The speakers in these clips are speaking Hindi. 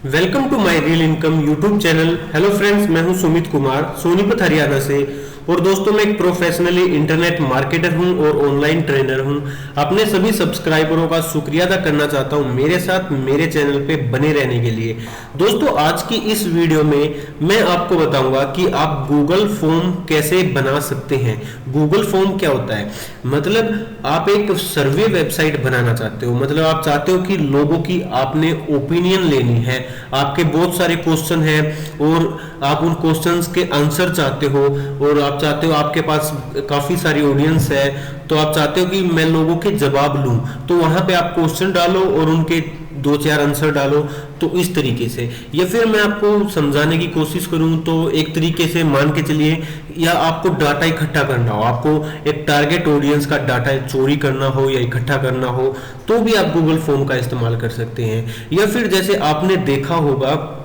Welcome to my real income YouTube channel. Hello friends, मैं हूं सुमित कुमार सोनीपत हरियाणा से। और दोस्तों, मैं एक प्रोफेशनली इंटरनेट मार्केटर हूं और ऑनलाइन ट्रेनर हूं। अपने सभी सब्सक्राइबरों का शुक्रिया अदा करना चाहता हूं मेरे साथ मेरे चैनल पे बने रहने के लिए। दोस्तों, आज की इस वीडियो में मैं आपको बताऊंगा कि आप गूगल फॉर्म कैसे बना सकते हैं। गूगल फॉर्म क्या होता है? मतलब आप एक सर्वे वेबसाइट बनाना चाहते हो, मतलब आप चाहते हो कि लोगों की आपने ओपिनियन लेनी है। आपके बहुत सारे क्वेश्चन हैं और आप उन क्वेश्चंस के आंसर चाहते हो, और आप चाहते हो, आपके पास काफी सारी ऑडियंस है, तो आप चाहते हो कि मैं लोगों के जवाब लूं। तो वहां पे आप क्वेश्चन डालो और उनके दो चार आंसर डालो। तो इस तरीके से, या फिर मैं आपको समझाने की कोशिश करूं तो एक तरीके से मान के चलिए, या आपको डाटा इकट्ठा करना हो, आपको एक टारगेट ऑडियंस का डाटा चोरी करना हो या इकट्ठा करना हो, तो भी आप गूगल फॉर्म का इस्तेमाल कर सकते हैं। या फिर जैसे आपने देखा होगा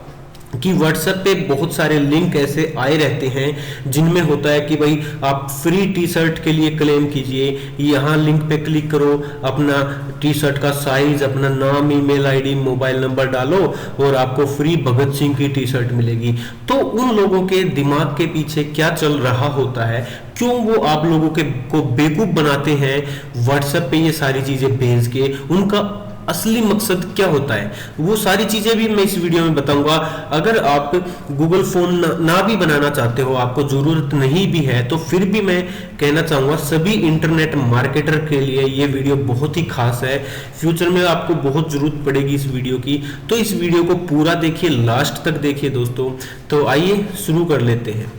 कि व्हाट्सएप पे बहुत सारे लिंक ऐसे आए रहते हैं जिनमें होता है कि भाई आप फ्री टी शर्ट के लिए क्लेम कीजिए, यहाँ लिंक पे क्लिक करो, अपना टी शर्ट का साइज, अपना नाम, ईमेल आईडी, मोबाइल नंबर डालो और आपको फ्री भगत सिंह की टी शर्ट मिलेगी। तो उन लोगों के दिमाग के पीछे क्या चल रहा होता है, क्यों वो आप लोगों के को बेवकूफ बनाते हैं व्हाट्सएप पे ये सारी चीजें भेज के, उनका असली मकसद क्या होता है, वो सारी चीजें भी मैं इस वीडियो में बताऊंगा। अगर आप गूगल फॉर्म ना भी बनाना चाहते हो, आपको जरूरत नहीं भी है, तो फिर भी मैं कहना चाहूंगा सभी इंटरनेट मार्केटर के लिए ये वीडियो बहुत ही खास है। फ्यूचर में आपको बहुत जरूरत पड़ेगी इस वीडियो की, तो इस वीडियो को पूरा देखिए, लास्ट तक देखिए दोस्तों। तो आइए शुरू कर लेते हैं।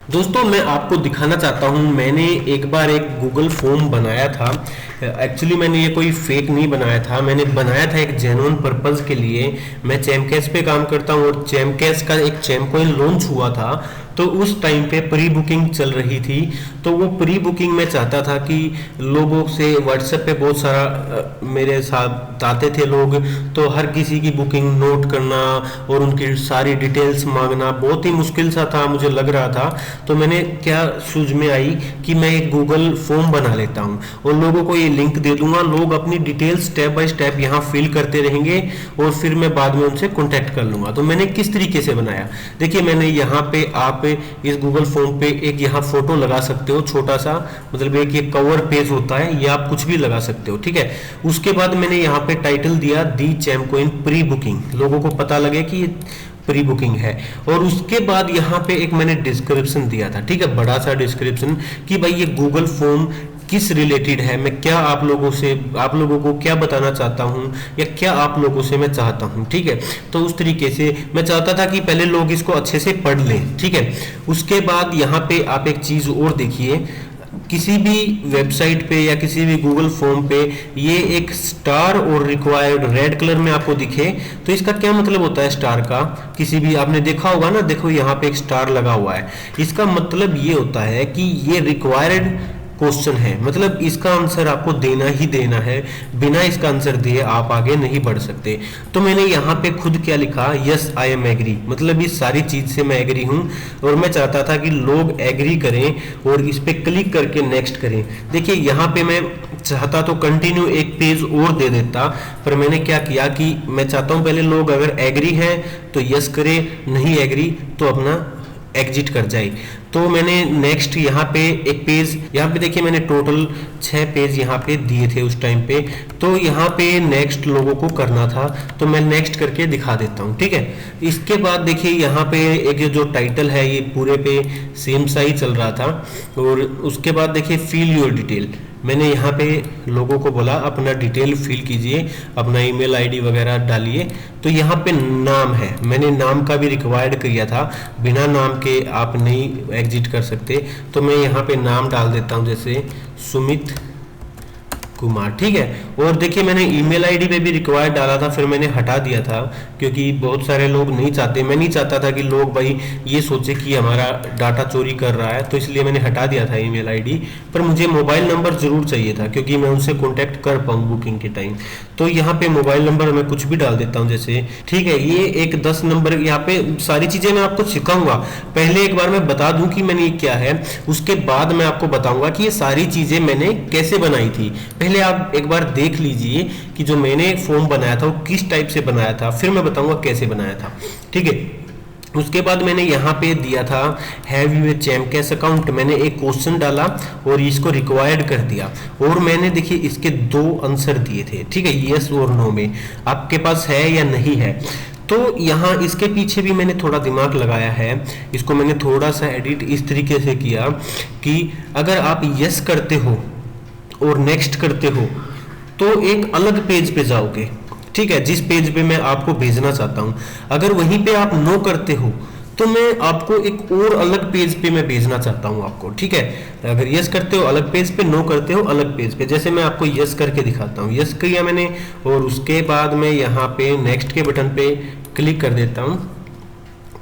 दोस्तों, मैं आपको दिखाना चाहता हूं, मैंने एक बार एक गूगल फॉर्म बनाया था। एक्चुअली मैंने ये कोई फेक नहीं बनाया था, मैंने बनाया था एक जेन्युइन पर्पस के लिए। मैं चैमकैश पे काम करता हूं और चैमकैश का एक चैमकॉइन लॉन्च हुआ था, तो उस टाइम पे प्री बुकिंग चल रही थी। तो वो प्री बुकिंग में चाहता था कि लोगों से व्हाट्सएप पे बहुत सारा मेरे साथ आते थे लोग, तो हर किसी की बुकिंग नोट करना और उनकी सारी डिटेल्स मांगना बहुत ही मुश्किल सा था, मुझे लग रहा था। तो मैंने क्या सूझ में आई कि मैं एक गूगल फॉर्म बना लेता हूँ और लोगों को ये लिंक दे दूंगा, लोग अपनी डिटेल्स स्टेप बाय स्टेप यहाँ फिल करते रहेंगे और फिर मैं बाद में उनसे कॉन्टैक्ट कर लूंगा। तो मैंने किस तरीके से बनाया, देखिए, मैंने यहाँ पे आप इस गूगल फॉर्म पे एक यहाँ फोटो लगा सकते हो, छोटा सा, मतलब एक ये कवर पेज होता है, ये आप कुछ भी लगा सकते हो, ठीक है। उसके बाद मैंने यहाँ पे टाइटल दिया दी चैमकॉइन प्री बुकिंग, लोगों को पता लगे कि ये प्री बुकिंग है। और उसके बाद यहाँ पे एक मैंने डिस्क्रिप्शन दिया था, ठीक है, बड़ा सा डिस्क्रिप्शन, कि भाई ये गूगल फॉर्म किस रिलेटेड है, मैं क्या आप लोगों को क्या बताना चाहता हूं, या क्या आप लोगों से मैं चाहता हूं, ठीक है। तो उस तरीके से मैं चाहता था कि पहले लोग इसको अच्छे से पढ़ लें, ठीक है। उसके बाद यहाँ पे आप एक चीज और देखिए, किसी भी वेबसाइट पे या किसी भी गूगल फॉर्म पे ये एक स्टार और रिक्वायर्ड रेड कलर में आपको दिखे, तो इसका क्या मतलब होता है स्टार का? किसी भी आपने देखा होगा ना, देखो यहाँ पे एक स्टार लगा हुआ है, इसका मतलब ये होता है कि ये रिक्वायर्ड क्वेश्चन है, मतलब इसका आंसर आपको देना ही देना है, बिना इसका आंसर दिए आप आगे नहीं बढ़ सकते। तो मैंने यहाँ पे खुद क्या लिखा, यस आई एम एग्री, मतलब इस सारी चीज से मैं एग्री हूँ और मैं चाहता था कि लोग एग्री करें और इस पे क्लिक करके नेक्स्ट करें। देखिए, यहाँ पे मैं चाहता तो कंटिन्यू एक पेज और दे देता, पर मैंने क्या किया कि मैं चाहता हूँ पहले लोग अगर एग्री हैं तो यस करे, नहीं एग्री तो अपना एग्जिट कर जाए। तो मैंने नेक्स्ट यहाँ पे एक पेज, यहाँ पे देखिए मैंने टोटल 6 पेज यहाँ पे दिए थे उस टाइम पे, तो यहाँ पे नेक्स्ट लोगों को करना था, तो मैं नेक्स्ट करके दिखा देता हूँ, ठीक है। इसके बाद देखिए यहाँ पे एक जो टाइटल है ये पूरे पे सेम सा ही चल रहा था, और उसके बाद देखिए फिल योर डिटेल, मैंने यहाँ पे लोगों को बोला अपना डिटेल फिल कीजिए, अपना ईमेल आईडी वगैरह डालिए। तो यहाँ पे नाम है, मैंने नाम का भी रिक्वायर्ड किया था, बिना नाम के आप नहीं एग्जिट कर सकते। तो मैं यहाँ पे नाम डाल देता हूँ, जैसे सुमित कुमार, ठीक है। और देखिए मैंने ईमेल आईडी पे भी रिक्वायर्ड डाला था, फिर मैंने हटा दिया था क्योंकि बहुत सारे लोग नहीं चाहते, मैं नहीं चाहता था कि लोग भाई ये सोचे कि हमारा डाटा चोरी कर रहा है, तो इसलिए मैंने हटा दिया था ईमेल आईडी। पर मुझे मोबाइल नंबर जरूर चाहिए था क्योंकि मैं उनसे कॉन्टैक्ट कर पाऊँ बुकिंग के टाइम। तो यहाँ पे मोबाइल नंबर मैं कुछ भी डाल देता हूँ जैसे, ठीक है। ये एक 10 नंबर, यहाँ पे सारी चीज़ें मैं आपको सिखाऊंगा। पहले एक बार मैं बता दूं कि मैंने ये क्या है, उसके बाद मैं आपको बताऊंगा कि ये सारी चीज़ें मैंने कैसे बनाई थी। पहले आप एक बार देख लीजिए कि जो मैंने एक फॉर्म बनाया था वो किस टाइप से बनाया था, फिर मैं बताऊंगा कैसे बनाया था, ठीक है। उसके बाद मैंने यहाँ पे दिया था हैव यू ए चैमकैस अकाउंट, मैंने एक क्वेश्चन डाला और इसको रिक्वायर्ड कर दिया, और मैंने देखिए इसके 2 आंसर दिए थे, ठीक है, यस और नो में, आपके पास है या नहीं है। तो यहाँ इसके पीछे भी मैंने थोड़ा दिमाग लगाया है, इसको मैंने थोड़ा सा एडिट इस तरीके से किया कि अगर आप यस करते हो और नेक्स्ट करते हो तो एक अलग पेज पे जाओगे, ठीक है, जिस पेज पे मैं आपको भेजना चाहता हूं। अगर वहीं पे आप नो करते हो तो मैं आपको एक और अलग पेज पे मैं भेजना चाहता हूं आपको, ठीक है। अगर यस करते हो अलग पेज पे, नो करते हो अलग पेज पे। जैसे मैं आपको यस करके दिखाता हूं, यस किया मैंने और उसके बाद मैं यहाँ पे नेक्स्ट के बटन पे क्लिक कर देता हूं।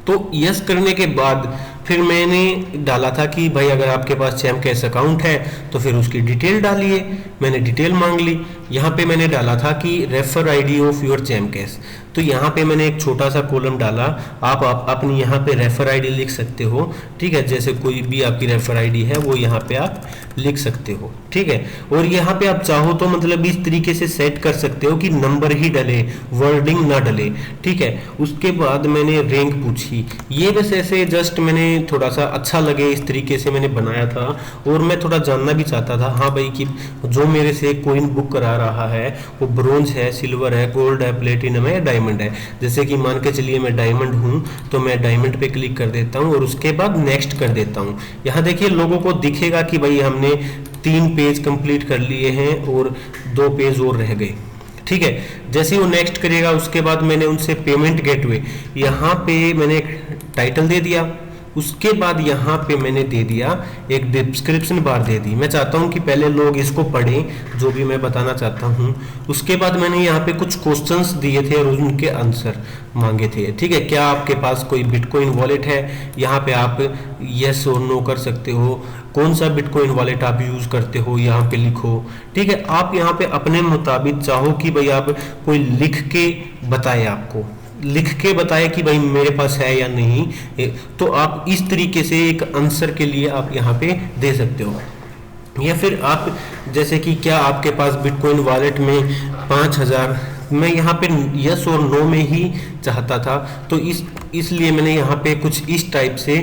तो यस करने के बाद फिर मैंने डाला था कि भाई अगर आपके पास चैमकैस अकाउंट है तो फिर उसकी डिटेल डालिए, मैंने डिटेल मांग ली। यहाँ पे मैंने डाला था कि रेफर आईडी ऑफ योर चैमकैस, तो यहाँ पे मैंने एक छोटा सा कॉलम डाला। आप अपनी यहाँ पे रेफर आईडी लिख सकते हो, ठीक है, जैसे कोई भी आपकी रेफर आईडी है वो यहाँ पे आप लिख सकते हो, ठीक है। और यहाँ पे आप चाहो तो मतलब इस तरीके से सेट कर सकते हो कि नंबर ही डले, वर्डिंग ना डले, ठीक है। उसके बाद मैंने रैंक पूछी, ये बस ऐसे जस्ट मैंने थोड़ा सा अच्छा लगे इस तरीके से मैंने बनाया था, और मैं थोड़ा जानना भी चाहता था हाँ भाई कि जो मेरे से कोइन बुक करा रहा है वो ब्रोंज है, सिल्वर है, गोल्ड है, प्लेटिनम है, डायमंड है। जैसे कि मान के चलिए मैं डायमंड हूँ तो मैं डायमंड पे क्लिक कर देता हूँ और उसके बाद नेक्स्ट कर देता हूँ। यहाँ देखिए लोगों को दिखेगा कि भाई हमने 3 पेज कंप्लीट कर लिए हैं और 2 पेज और रह गए, ठीक है। जैसे ही वो नेक्स्ट करेगा उसके बाद मैंने उनसे पेमेंट गेटवे, यहाँ पे मैंने एक टाइटल दे दिया, उसके बाद यहाँ पे मैंने दे दिया एक डिस्क्रिप्शन बार दे दी। मैं चाहता हूँ कि पहले लोग इसको पढ़ें जो भी मैं बताना चाहता हूँ। उसके बाद मैंने यहाँ पे कुछ क्वेश्चंस दिए थे और उनके आंसर मांगे थे, ठीक है। क्या आपके पास कोई बिटकॉइन वॉलेट है, यहाँ पे आप यस और नो कर सकते हो। कौन सा बिटकॉइन वॉलेट आप यूज करते हो यहाँ पे लिखो, ठीक है। आप यहाँ पे अपने मुताबिक चाहो कि भाई आप कोई लिख के बताए, आपको लिख के बताए कि भाई मेरे पास है या नहीं, तो आप इस तरीके से एक आंसर के लिए आप यहाँ पे दे सकते हो। या फिर आप जैसे कि क्या आपके पास बिटकॉइन वॉलेट में 5000, मैं यहाँ पे यस और नो में ही चाहता था, तो इसलिए मैंने यहाँ पे कुछ इस टाइप से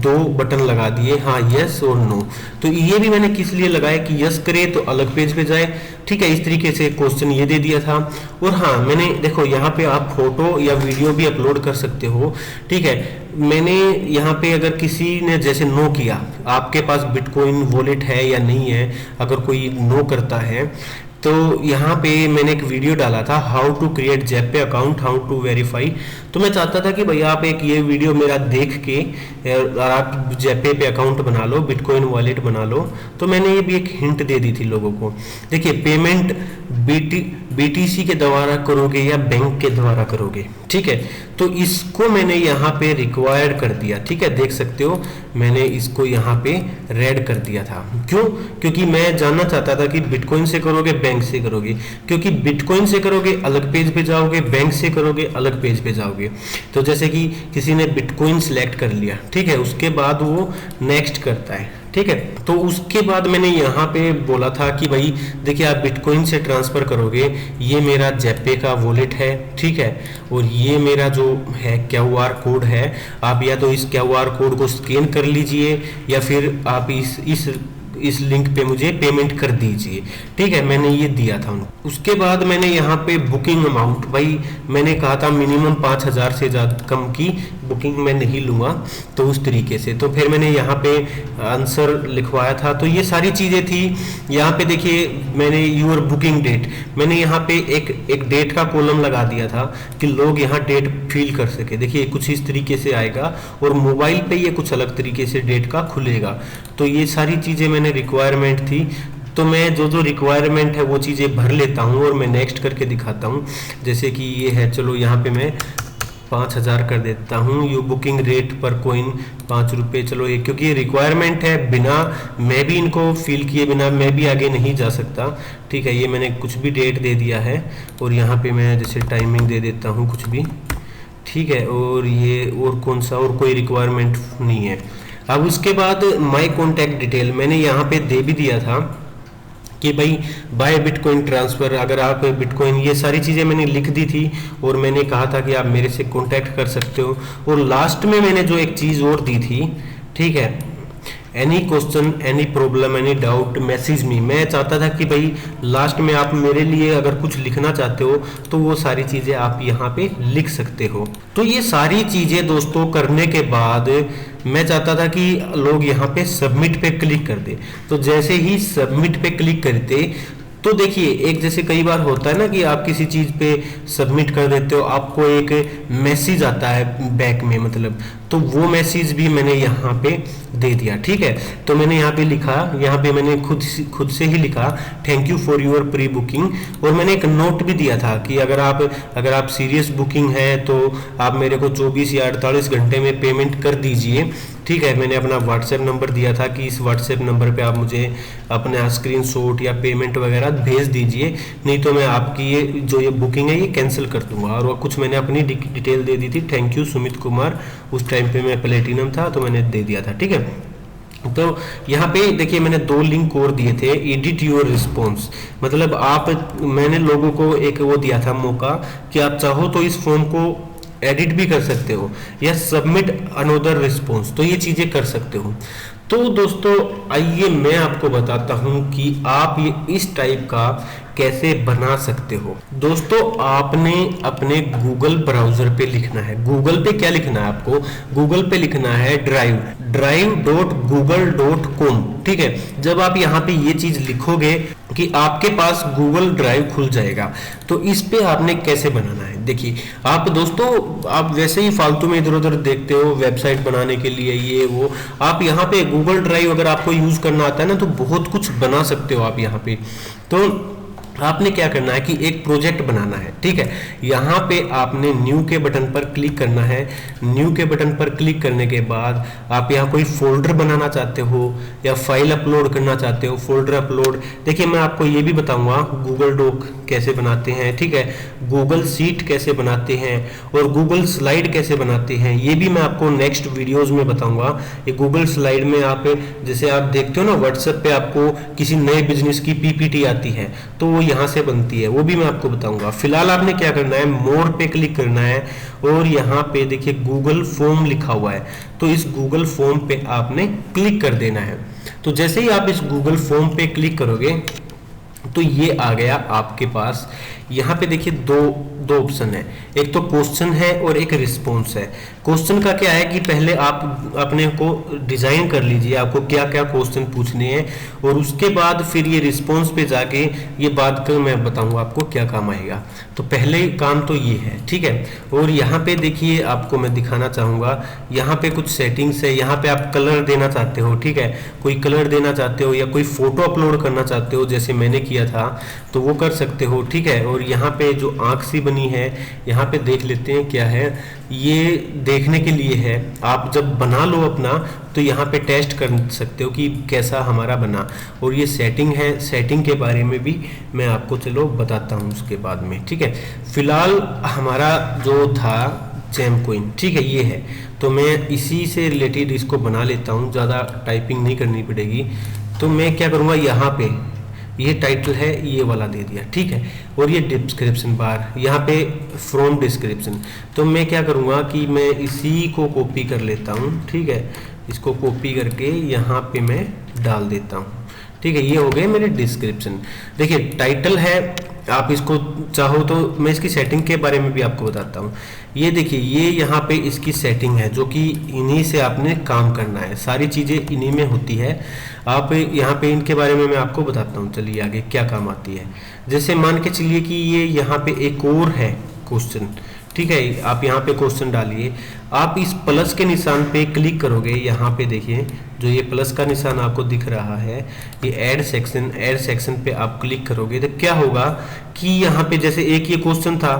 2 बटन लगा दिए, हाँ यस और नो। तो ये भी मैंने किस लिए लगाया कि यस करे तो अलग पेज पे जाए, ठीक है। इस तरीके से क्वेश्चन ये दे दिया था। और हाँ मैंने देखो यहाँ पे आप फोटो या वीडियो भी अपलोड कर सकते हो, ठीक है। मैंने यहाँ पे अगर किसी ने जैसे नो किया, आपके पास बिटकॉइन वॉलेट है या नहीं है, अगर कोई नो करता है तो यहाँ पे मैंने एक वीडियो डाला था हाउ टू क्रिएट जेपे अकाउंट, हाउ टू वेरीफाई। तो मैं चाहता था कि भैया आप एक ये वीडियो मेरा देख के और आप जेपे पे अकाउंट बना लो, बिटकॉइन वॉलेट बना लो। तो मैंने ये भी एक हिंट दे दी थी लोगों को। देखिए पेमेंट बीटीसी के द्वारा करोगे या बैंक के द्वारा करोगे, ठीक है। तो इसको मैंने यहाँ पे रिक्वायर्ड कर दिया, ठीक है, देख सकते हो मैंने इसको यहाँ पे रेड कर दिया था। क्यों? क्योंकि मैं जानना चाहता था कि बिटकॉइन से करोगे बैंक से करोगे, क्योंकि बिटकॉइन से करोगे अलग पेज पे जाओगे, बैंक से करोगे अलग पेज पे जाओगे। तो जैसे कि किसी ने बिटकॉइन सिलेक्ट कर लिया, ठीक है, उसके बाद वो नेक्स्ट करता है, ठीक है। तो उसके बाद मैंने यहाँ पे बोला था कि भाई देखिए आप बिटकॉइन से ट्रांसफर करोगे, ये मेरा जेपे का वॉलेट है, ठीक है, और ये मेरा जो है क्यूआर कोड है, आप या तो इस क्यूआर कोड को स्कैन कर लीजिए या फिर आप इस लिंक पे मुझे पेमेंट कर दीजिए, ठीक है। मैंने ये दिया था उनको। उसके बाद मैंने यहाँ पे बुकिंग अमाउंट, भाई मैंने कहा था मिनिमम 5000 से ज़्यादा कम की बुकिंग मैं नहीं लूँगा, तो उस तरीके से तो फिर मैंने यहाँ पे आंसर लिखवाया था। तो ये सारी चीज़ें थी। यहाँ पे देखिए मैंने यूर बुकिंग डेट, मैंने यहाँ पे एक डेट का कॉलम लगा दिया था कि लोग यहाँ डेट फिल कर सके। देखिए कुछ इस तरीके से आएगा और मोबाइल पे ये कुछ अलग तरीके से डेट का खुलेगा। तो ये सारी चीज़ें मैंने रिक्वायरमेंट थी। तो मैं जो जो रिक्वायरमेंट है वो चीज़ें भर लेता हूँ और मैं नेक्स्ट करके दिखाता हूँ। जैसे कि ये है, चलो यहाँ पे मैं 5000 कर देता हूँ। यू बुकिंग रेट पर कोइन 5 रुपये, चलो ये क्योंकि ये रिक्वायरमेंट है, बिना मैं भी इनको फिल किए बिना मैं भी आगे नहीं जा सकता। ठीक है, ये मैंने कुछ भी डेट दे दिया है और यहाँ पे मैं जैसे टाइमिंग दे देता हूँ कुछ भी। ठीक है, और ये और कौन सा, और कोई रिक्वायरमेंट नहीं है। अब उसके बाद माय कॉन्टैक्ट डिटेल मैंने यहाँ पे दे भी दिया था कि भाई बाय बिटकॉइन ट्रांसफ़र, अगर आप बिटकॉइन, ये सारी चीज़ें मैंने लिख दी थी और मैंने कहा था कि आप मेरे से कांटेक्ट कर सकते हो। और लास्ट में मैंने जो एक चीज़ और दी थी, ठीक है, any question, any problem, any doubt, message me. मैं चाहता था कि भाई लास्ट में आप मेरे लिए अगर कुछ लिखना चाहते हो तो वो सारी चीज़ें आप यहाँ पे लिख सकते हो। तो ये सारी चीज़ें दोस्तों करने के बाद मैं चाहता था कि लोग यहाँ पे सबमिट पे क्लिक कर दे। तो जैसे ही सबमिट पे क्लिक करते तो देखिए, एक जैसे कई बार होता है ना कि आप किसी चीज़ पे सबमिट कर देते हो, आपको एक मैसेज आता है बैक में, मतलब तो वो मैसेज भी मैंने यहाँ पे दे दिया। ठीक है, तो मैंने यहाँ पे लिखा, यहाँ पे मैंने खुद से ही लिखा thank you for your pre booking. और मैंने एक नोट भी दिया था कि अगर आप सीरियस बुकिंग है तो आप मेरे को 24 या 48 घंटे में पेमेंट कर दीजिए। ठीक है, मैंने अपना व्हाट्सएप नंबर दिया था कि इस व्हाट्सएप नंबर पे आप मुझे अपना स्क्रीनशॉट या पेमेंट वगैरह भेज दीजिए, नहीं तो मैं आपकी ये बुकिंग है ये कैंसिल कर दूंगा। और कुछ मैंने अपनी डिटेल दे दी थी, थैंक यू सुमित कुमार, उस टाइम पे मैं प्लेटिनम था तो मैंने दे दिया था। ठीक है, तो यहाँ पे देखिए मैंने 2 लिंक और दिए थे, एडिट योर रिस्पॉन्स, मतलब मैंने लोगों को एक वो दिया था मौका कि आप चाहो तो इस फॉर्म को एडिट भी कर सकते हो या सबमिट अनदर रिस्पॉन्स, तो ये चीज़ें कर सकते हो। तो दोस्तों आइए मैं आपको बताता हूं कि आप ये इस टाइप का कैसे बना सकते हो। दोस्तों आपने अपने गूगल ब्राउजर पे लिखना है, गूगल पे क्या लिखना है आपको, गूगल पे लिखना है drive.google.com। ठीक है, जब आप यहाँ पे ये चीज लिखोगे कि आपके पास गूगल ड्राइव खुल जाएगा। तो इस पे आपने कैसे बनाना है, देखिए आप दोस्तों, आप वैसे ही फालतू में इधर उधर देखते हो वेबसाइट बनाने के लिए ये वो, आप यहाँ पे गूगल ड्राइव अगर आपको यूज करना आता है ना तो बहुत कुछ बना सकते हो आप यहाँ पे। तो आपने क्या करना है कि एक प्रोजेक्ट बनाना है। ठीक है, यहाँ पे आपने न्यू के बटन पर क्लिक करना है। न्यू के बटन पर क्लिक करने के बाद आप यहाँ कोई फोल्डर बनाना चाहते हो या फाइल अपलोड करना चाहते हो, फोल्डर अपलोड। देखिए मैं आपको ये भी बताऊंगा गूगल डॉक कैसे बनाते हैं, ठीक है, गूगल सीट कैसे बनाते हैं और गूगल स्लाइड कैसे बनाते हैं, ये भी मैं आपको नेक्स्ट वीडियोज में बताऊंगा। ये गूगल स्लाइड में आप जैसे आप देखते हो ना व्हाट्सएप पे आपको किसी नए बिजनेस की पीपीटी आती है तो वो यहाँ से बनती है, वो भी मैं आपको बताऊंगा। फिलहाल आपने क्या करना है, मोर पे क्लिक करना है और यहाँ पे देखिए गूगल फॉर्म लिखा हुआ है, तो इस गूगल फॉर्म पे आपने क्लिक कर देना है। तो जैसे ही आप इस गूगल फॉर्म पे क्लिक करोगे तो ये आ गया आपके पास। यहाँ पे देखिए दो ऑप्शन है, एक तो क्वेश्चन है और एक रिस्पॉन्स है। क्वेश्चन का क्या है कि पहले आप अपने को डिजाइन कर लीजिए आपको क्या क्या क्वेश्चन पूछने हैं और उसके बाद फिर ये रिस्पॉन्स पे जाके ये बात कर मैं बताऊंगा आपको क्या काम आएगा। तो पहले काम तो ये है, ठीक है। और यहाँ पे देखिए आपको मैं दिखाना चाहूँगा, यहाँ पे कुछ सेटिंग्स है, यहाँ पे आप कलर देना चाहते हो, ठीक है, कोई कलर देना चाहते हो या कोई फोटो अपलोड करना चाहते हो जैसे मैंने किया था तो वो कर सकते हो, ठीक है। और यहाँ पे जो आँख सी बनी है यहाँ पे देख लेते हैं क्या है, ये देखने के लिए है। आप जब बना लो अपना तो यहाँ पे टेस्ट कर सकते हो कि कैसा हमारा बना। और ये सेटिंग है, सेटिंग के बारे में भी मैं आपको चलो बताता हूँ उसके बाद में, ठीक है। फिलहाल हमारा जो था चैमकॉइन, ठीक है, ये है, तो मैं इसी से रिलेटेड इसको बना लेता हूँ, ज़्यादा टाइपिंग नहीं करनी पड़ेगी। तो मैं क्या करूँगा, यहाँ पे ये टाइटल है ये वाला दे दिया, ठीक है। और ये डिस्क्रिप्शन बार, यहाँ पे फ्रॉम डिस्क्रिप्शन, तो मैं क्या करूँगा कि मैं इसी को कॉपी कर लेता हूँ, ठीक है। इसको कॉपी करके यहाँ पे मैं डाल देता हूँ, ठीक है। ये हो गए मेरे डिस्क्रिप्शन। देखिए टाइटल है, आप इसको चाहो तो मैं इसकी सेटिंग के बारे में भी आपको बताता हूँ। ये देखिए ये यहाँ पे इसकी सेटिंग है जो कि इन्हीं से आपने काम करना है, सारी चीज़ें इन्हीं में होती है। आप यहाँ पे इनके बारे में मैं आपको बताता हूँ, चलिए आगे क्या काम आती है। जैसे मान के चलिए कि ये यहाँ पे एक और है क्वेश्चन, ठीक है, आप यहाँ पे क्वेश्चन डालिए। आप इस प्लस के निशान पे क्लिक करोगे, यहाँ पे देखिए जो ये प्लस का निशान आपको दिख रहा है, ये ऐड सेक्शन पे आप क्लिक करोगे तो क्या होगा कि यहाँ पे जैसे एक ये क्वेश्चन था,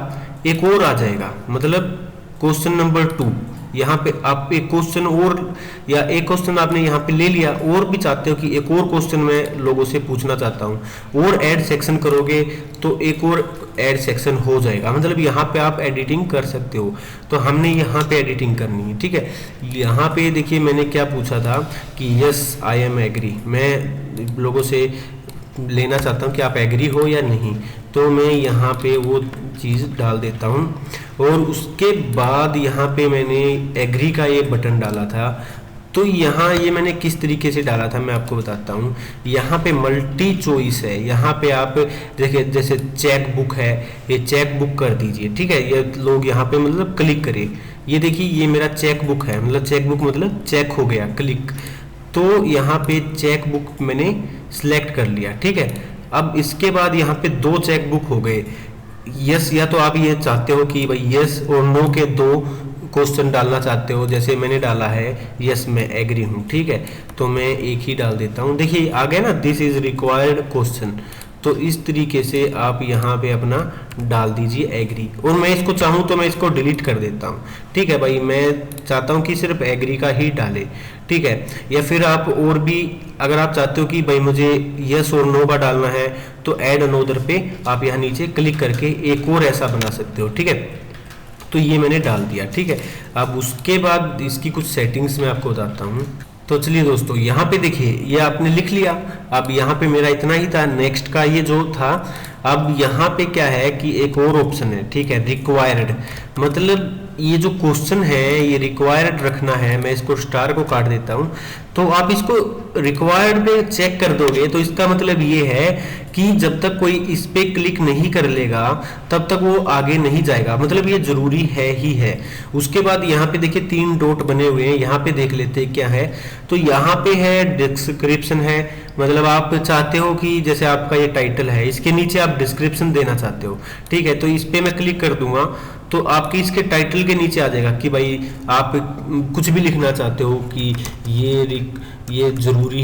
एक और आ जाएगा, मतलब क्वेश्चन नंबर 2। यहाँ पे आप एक क्वेश्चन और, या एक क्वेश्चन आपने यहाँ पे ले लिया, और भी चाहते हो कि एक और क्वेश्चन मैं लोगों से पूछना चाहता हूँ, और ऐड सेक्शन करोगे तो एक और ऐड सेक्शन हो जाएगा। मतलब यहाँ पे आप एडिटिंग कर सकते हो। तो हमने यहाँ पे एडिटिंग करनी है, ठीक है। यहाँ पे देखिए मैंने क्या पूछा था कि यस आई एम एग्री, मैं लोगों से लेना चाहता हूँ कि आप एग्री हो या नहीं, तो मैं यहाँ पे वो चीज़ डाल देता हूँ। और उसके बाद यहाँ पे मैंने एग्री का ये बटन डाला था। तो यहाँ ये मैंने किस तरीके से डाला था मैं आपको बताता हूँ। यहाँ पे मल्टी चॉइस है, यहाँ पे आप देखिए जैसे चेक बुक है, ये चेक बुक कर दीजिए, ठीक है। ये लोग यहाँ पे मतलब क्लिक करें, ये देखिए ये मेरा चेक बुक है, मतलब चेक बुक मतलब चेक हो गया, क्लिक। तो यहाँ पे चेक बुक मैंने सिलेक्ट कर लिया, ठीक है। अब इसके बाद यहाँ पे 2 चेक बुक हो गए। यस, या तो आप ये चाहते हो कि भाई यस और नो के 2 क्वेश्चन डालना चाहते हो, जैसे मैंने डाला है यस मैं एग्री हूँ, ठीक है। तो मैं एक ही डाल देता हूँ, देखिए आ गया ना, दिस इज रिक्वायर्ड क्वेश्चन। तो इस तरीके से आप यहाँ पे अपना डाल दीजिए एग्री। और मैं इसको चाहूँ तो मैं इसको डिलीट कर देता हूँ, ठीक है भाई। मैं चाहता हूँ कि सिर्फ एग्री का ही डाले, ठीक है। या फिर आप और भी अगर आप चाहते हो कि भाई मुझे यस और नो का डालना है, तो ऐड अनोदर पे आप यहाँ नीचे क्लिक करके एक और ऐसा बना सकते हो, ठीक है। तो ये मैंने डाल दिया, ठीक है। अब उसके बाद इसकी कुछ सेटिंग्स मैं आपको बताता हूँ। तो चलिए दोस्तों, यहाँ पे देखिए ये आपने लिख लिया। अब यहाँ पे मेरा इतना ही था, नेक्स्ट का ये जो था। अब यहाँ पे क्या है कि एक और ऑप्शन है, ठीक है, रिक्वायर्ड। मतलब ये जो क्वेश्चन है ये रिक्वायर्ड रखना है। मैं इसको स्टार को काट देता हूँ। तो आप इसको रिक्वायर्ड पे चेक कर दोगे तो इसका मतलब ये है कि जब तक कोई इस पे क्लिक नहीं कर लेगा तब तक वो आगे नहीं जाएगा, मतलब ये जरूरी है ही है। उसके बाद यहाँ पे देखिए 3 डॉट बने हुए हैं, यहाँ पे देख लेते हैं क्या है। तो यहाँ पे है डिस्क्रिप्शन है, मतलब आप चाहते हो कि जैसे आपका ये टाइटल है, इसके नीचे आप डिस्क्रिप्शन देना चाहते हो, ठीक है। तो इस पे मैं क्लिक कर दूंगा तो आपके इसके टाइटल के नीचे आ जाएगा कि भाई आप कुछ भी लिखना चाहते हो कि ये जरूरी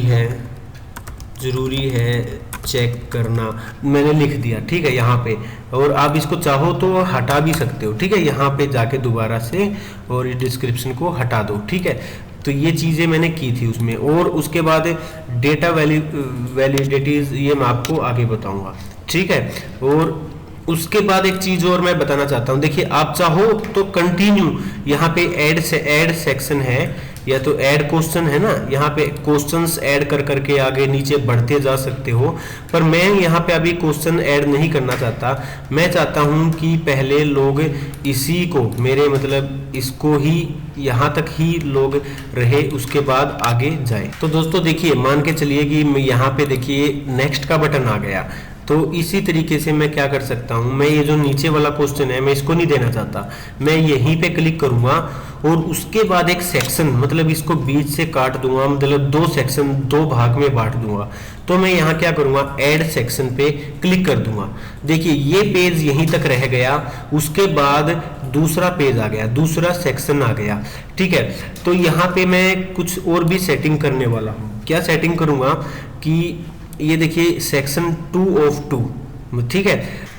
है चेक करना, मैंने लिख दिया, ठीक है यहाँ पे। और आप इसको चाहो तो हटा भी सकते हो, ठीक है, यहाँ पे जाके दोबारा से और इस डिस्क्रिप्शन को हटा दो, ठीक है। तो ये चीज़ें मैंने की थी उसमें। और उसके बाद डेटा वैलिडिटीज ये मैं आपको आगे बताऊंगा, ठीक है। और उसके बाद एक चीज और मैं बताना चाहता हूं, देखिए आप चाहो तो कंटिन्यू यहाँ पे ऐड सेक्शन है या तो ऐड क्वेश्चन है ना, यहाँ पे क्वेश्चंस ऐड कर करके आगे नीचे बढ़ते जा सकते हो। पर मैं यहाँ पे अभी क्वेश्चन ऐड नहीं करना चाहता। मैं चाहता हूँ कि पहले लोग इसी को मेरे मतलब इसको ही यहाँ तक ही लोग रहे, उसके बाद आगे जाए। तो दोस्तों देखिए मान के चलिए कि यहाँ पे देखिए नेक्स्ट का बटन आ गया। तो इसी तरीके से मैं क्या कर सकता हूँ, मैं ये जो नीचे वाला क्वेश्चन है मैं इसको नहीं देना चाहता, मैं यहीं पे क्लिक करूंगा और उसके बाद एक सेक्शन मतलब इसको बीच से काट दूंगा, मतलब 2 सेक्शन 2 भाग में बांट दूंगा। तो मैं यहाँ क्या करूंगा, ऐड सेक्शन पे क्लिक कर दूंगा। देखिए ये पेज यहीं तक रह गया, उसके बाद दूसरा पेज आ गया, दूसरा सेक्शन आ गया, ठीक है। तो यहाँ पे मैं कुछ और भी सेटिंग करने वाला हूँ। क्या सेटिंग करूंगा कि ये देखिए सेक्शन 2 of 2, ठीक है।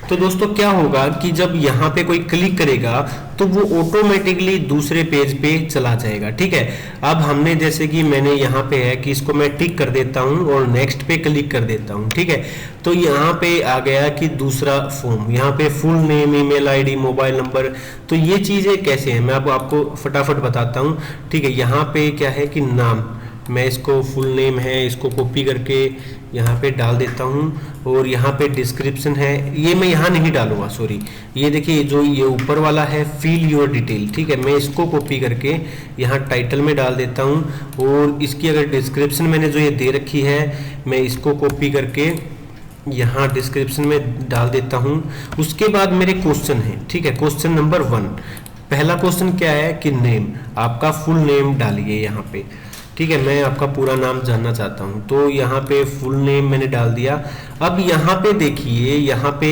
तो दोस्तों क्या होगा कि जब यहाँ पे कोई क्लिक करेगा तो वो ऑटोमेटिकली दूसरे पेज पे चला जाएगा, ठीक है। अब हमने जैसे कि मैंने यहाँ पे है कि इसको मैं टिक कर देता हूँ और नेक्स्ट पे क्लिक कर देता हूँ, ठीक है। तो यहाँ पे आ गया कि दूसरा फॉर्म, यहाँ पे full name, email ID, mobile number. तो ये चीज़ें कैसे हैं मैं अब आपको फटाफट बताता हूँ, ठीक है। यहाँ पे क्या है कि नाम, मैं इसको फुल नेम है इसको कॉपी करके यहाँ पे डाल देता हूँ। और यहाँ पे डिस्क्रिप्शन है, ये मैं यहाँ नहीं डालूंगा, सॉरी। ये देखिए जो ये ऊपर वाला है फिल योर डिटेल, ठीक है, मैं इसको कॉपी करके यहाँ टाइटल में डाल देता हूँ। और इसकी अगर डिस्क्रिप्शन मैंने जो ये दे रखी है मैं इसको कॉपी करके यहाँ डिस्क्रिप्शन में डाल देता हूँ। उसके बाद मेरे क्वेश्चन है, ठीक है, क्वेश्चन नंबर 1। पहला क्वेश्चन क्या है कि नेम, आपका फुल नेम डालिए यहाँ पे, ठीक है। मैं आपका पूरा नाम जानना चाहता हूं, तो यहाँ पे फुल नेम मैंने डाल दिया। अब यहाँ पे देखिए यहाँ पे